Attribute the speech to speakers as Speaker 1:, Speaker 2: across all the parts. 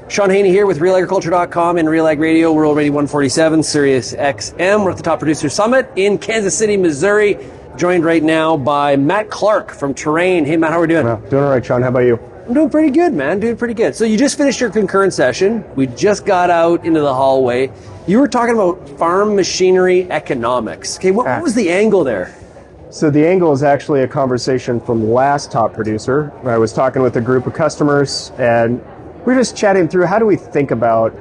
Speaker 1: Sean Haney here with RealAgriculture.com and Real Ag Radio, World Radio 147, Sirius XM. We're at the Top Producer Summit in Kansas City, Missouri. Joined right now by Matt Clark from Terrain. Hey, Matt, how are we doing?
Speaker 2: Doing all right, Sean. How about you?
Speaker 1: I'm doing pretty good, man. Doing pretty good. So you just finished your concurrent session. We just got out into the hallway. You were talking about farm machinery economics. Okay, what was the angle there?
Speaker 2: So the angle is actually a conversation from the last Top Producer. I was talking with a group of customers, and we were just chatting through how do we think about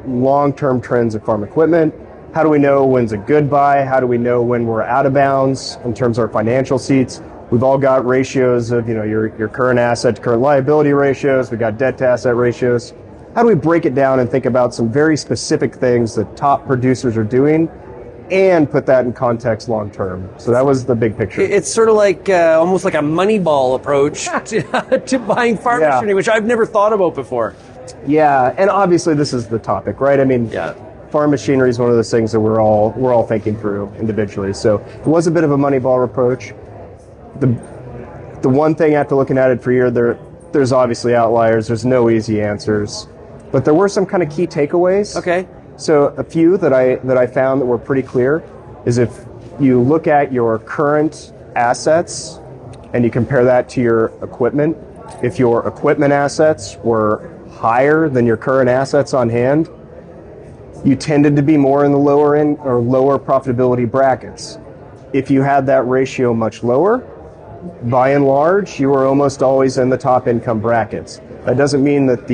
Speaker 2: long-term trends of farm equipment. How do we know when's a good buy? How do we know when we're out of bounds in terms of our financial seats? We've all got ratios of, your current asset to current liability ratios. We've got debt to asset ratios. How do we break it down and think about some very specific things that top producers are doing and put that in context long term? So that was the big picture.
Speaker 1: It's sort of like almost like a Moneyball approach to buying farm machinery, which I've never thought about before.
Speaker 2: Yeah, and obviously this is the topic, right? I mean, farm machinery is one of those things that we're all thinking through individually. So it was a bit of a Moneyball approach. The one thing after looking at it for a year, there's obviously outliers. There's no easy answers, but there were some kind of key takeaways.
Speaker 1: Okay.
Speaker 2: So a few that I found that were pretty clear is if you look at your current assets and you compare that to your equipment, if your equipment assets were higher than your current assets on hand, you tended to be more in the lower end or lower profitability brackets. If you had that ratio much lower, by and large, you were almost always in the top income brackets. That doesn't mean that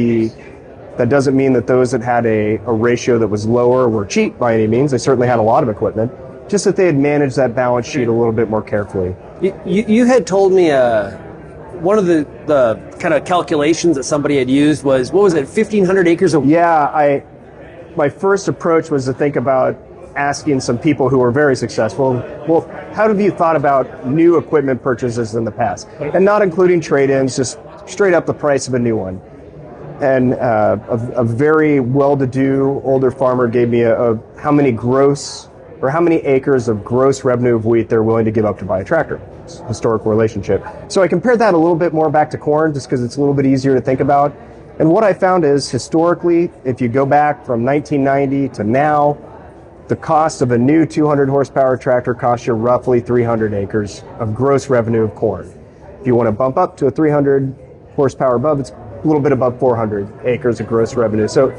Speaker 2: those that had a ratio that was lower were cheap by any means. They certainly had a lot of equipment, just that they had managed that balance sheet a little bit more carefully.
Speaker 1: You had told me one of the kind of calculations that somebody had used was, what was it, 1,500 acres of...
Speaker 2: Yeah, my first approach was to think about asking some people who were very successful, well, how have you thought about new equipment purchases in the past? And not including trade-ins, just straight up the price of a new one. And a very well-to-do older farmer gave me how many acres of gross revenue of wheat they're willing to give up to buy a tractor. It's a historical relationship. So I compared that a little bit more back to corn, just because it's a little bit easier to think about. And what I found is, historically, if you go back from 1990 to now, the cost of a new 200 horsepower tractor costs you roughly 300 acres of gross revenue of corn. If you want to bump up to a 300 horsepower above, it's a little bit above 400 acres of gross revenue. So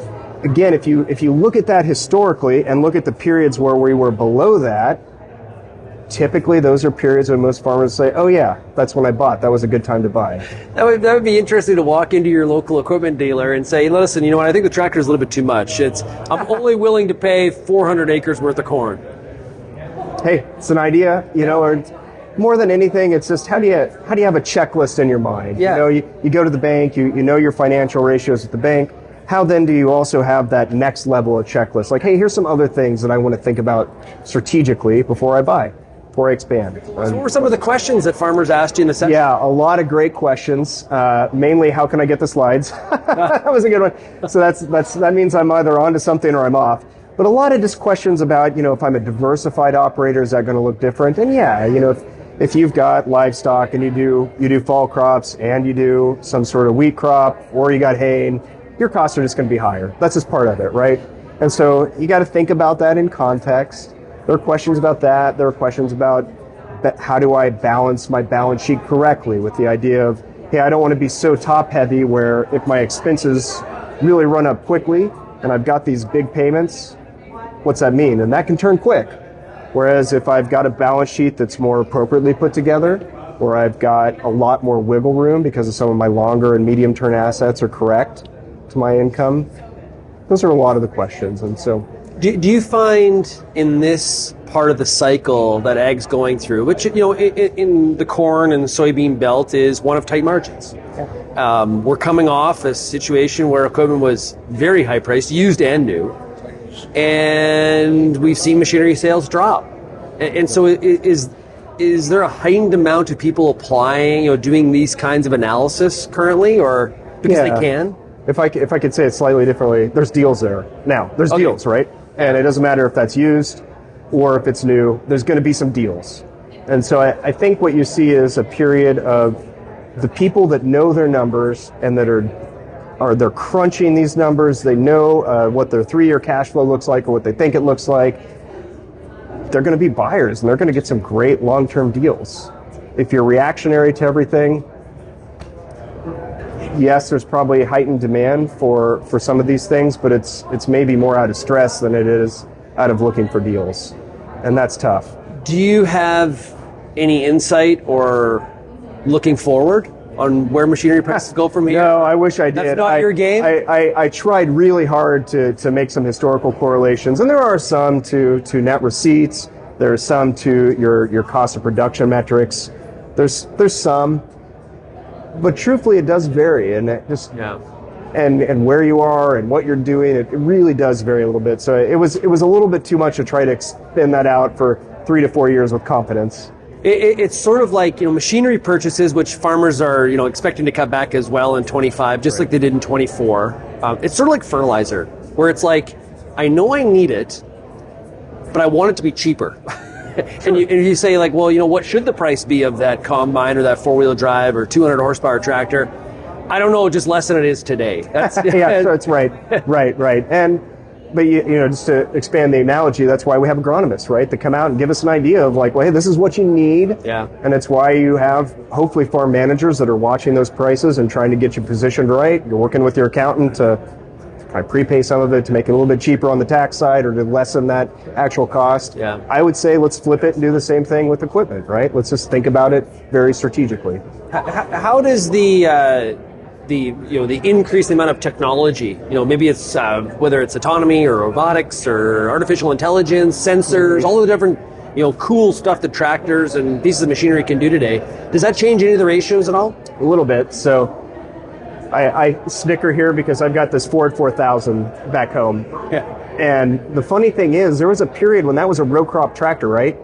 Speaker 2: again, if you look at that historically and look at the periods where we were below that, typically those are periods when most farmers say, oh yeah, that's when I bought. That was a good time to buy.
Speaker 1: That would be interesting to walk into your local equipment dealer and say, listen, you know what, I think the tractor is a little bit too much. I'm only willing to pay 400 acres worth of corn.
Speaker 2: Hey, it's an idea, or more than anything, it's just how do you have a checklist in your mind?
Speaker 1: Yeah.
Speaker 2: You go to the bank, you know your financial ratios at the bank. How then do you also have that next level of checklist? Like, hey, here's some other things that I want to think about strategically before I buy. Before I expand.
Speaker 1: So what were some of the questions that farmers asked you in the session?
Speaker 2: Yeah, a lot of great questions. Mainly, how can I get the slides? That was a good one. So that means I'm either onto something or I'm off. But a lot of just questions about, if I'm a diversified operator, is that going to look different? And yeah, if you've got livestock and you do fall crops and you do some sort of wheat crop or you got hay, your costs are just going to be higher. That's just part of it, right? And so you got to think about that in context. There are questions about that. There are questions about how do I balance my balance sheet correctly with the idea of, hey, I don't want to be so top heavy where if my expenses really run up quickly and I've got these big payments, what's that mean? And that can turn quick. Whereas if I've got a balance sheet that's more appropriately put together, or I've got a lot more wiggle room because of some of my longer and medium term assets are correct to my income, those are a lot of the questions. And so
Speaker 1: Do you find in this part of the cycle that ag's going through, which, in the corn and soybean belt is one of tight margins? Yeah. We're coming off a situation where equipment was very high priced, used and new, and we've seen machinery sales drop. And so is there a heightened amount of people applying, doing these kinds of analysis currently, or because they can?
Speaker 2: If I could say it slightly differently, there's deals there. Now, there's deals, right? And it doesn't matter if that's used or if it's new, there's going to be some deals. And so I think what you see is a period of the people that know their numbers and that are they're crunching these numbers. They know what their 3-year cash flow looks like or what they think it looks like. They're going to be buyers, and they're going to get some great long-term deals. If you're reactionary to everything, yes, there's probably heightened demand for some of these things, but it's maybe more out of stress than it is out of looking for deals, and that's tough.
Speaker 1: Do you have any insight or looking forward on where machinery prices go from here?
Speaker 2: No, I wish I did.
Speaker 1: That's not your game?
Speaker 2: I tried really hard to make some historical correlations, and there are some to net receipts. There's some to your cost of production metrics. There's some, but truthfully, it does vary, and it just and where you are and what you're doing, it really does vary a little bit. So it was a little bit too much to try to spin that out for 3 to 4 years with confidence.
Speaker 1: It's sort of like, machinery purchases, which farmers are, expecting to cut back as well in 25, just like they did in 24. It's sort of like fertilizer, where it's like, I know I need it, but I want it to be cheaper. And you say, like, well, what should the price be of that combine or that 4-wheel drive or 200 horsepower tractor? I don't know, just less than it is today. That's
Speaker 2: yeah, that's right. But just to expand the analogy, that's why we have agronomists, right? That come out and give us an idea of like, well, hey, this is what you need.
Speaker 1: Yeah.
Speaker 2: And it's why you have hopefully farm managers that are watching those prices and trying to get you positioned right. You're working with your accountant to kind of prepay some of it to make it a little bit cheaper on the tax side or to lessen that actual cost.
Speaker 1: Yeah.
Speaker 2: I would say let's flip it and do the same thing with equipment, right? Let's just think about it very strategically.
Speaker 1: How does the increasing amount of technology, maybe it's whether it's autonomy or robotics or artificial intelligence, sensors, all the different, cool stuff that tractors and pieces of machinery can do today. Does that change any of the ratios at all?
Speaker 2: A little bit. So I snicker here because I've got this Ford 4000 back home.
Speaker 1: Yeah.
Speaker 2: And the funny thing is, there was a period when that was a row crop tractor, right?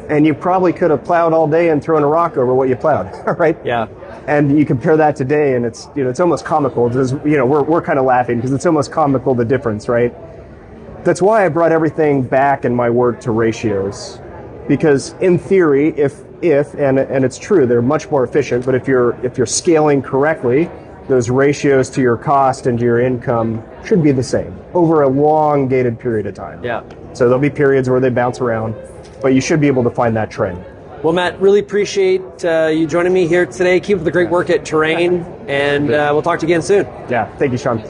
Speaker 2: And you probably could have plowed all day and thrown a rock over what you plowed, right?
Speaker 1: Yeah.
Speaker 2: And you compare that today, and it's it's almost comical. We're kind of laughing because it's almost comical, the difference, right? That's why I brought everything back in my work to ratios, because in theory, if and it's true, they're much more efficient. But if you're scaling correctly, those ratios to your cost and to your income should be the same over a long-gated period of time.
Speaker 1: Yeah.
Speaker 2: So there'll be periods where they bounce around, but you should be able to find that trend.
Speaker 1: Well, Matt, really appreciate you joining me here today. Keep up the great work at Terrain, and we'll talk to you again soon.
Speaker 2: Yeah, thank you, Sean.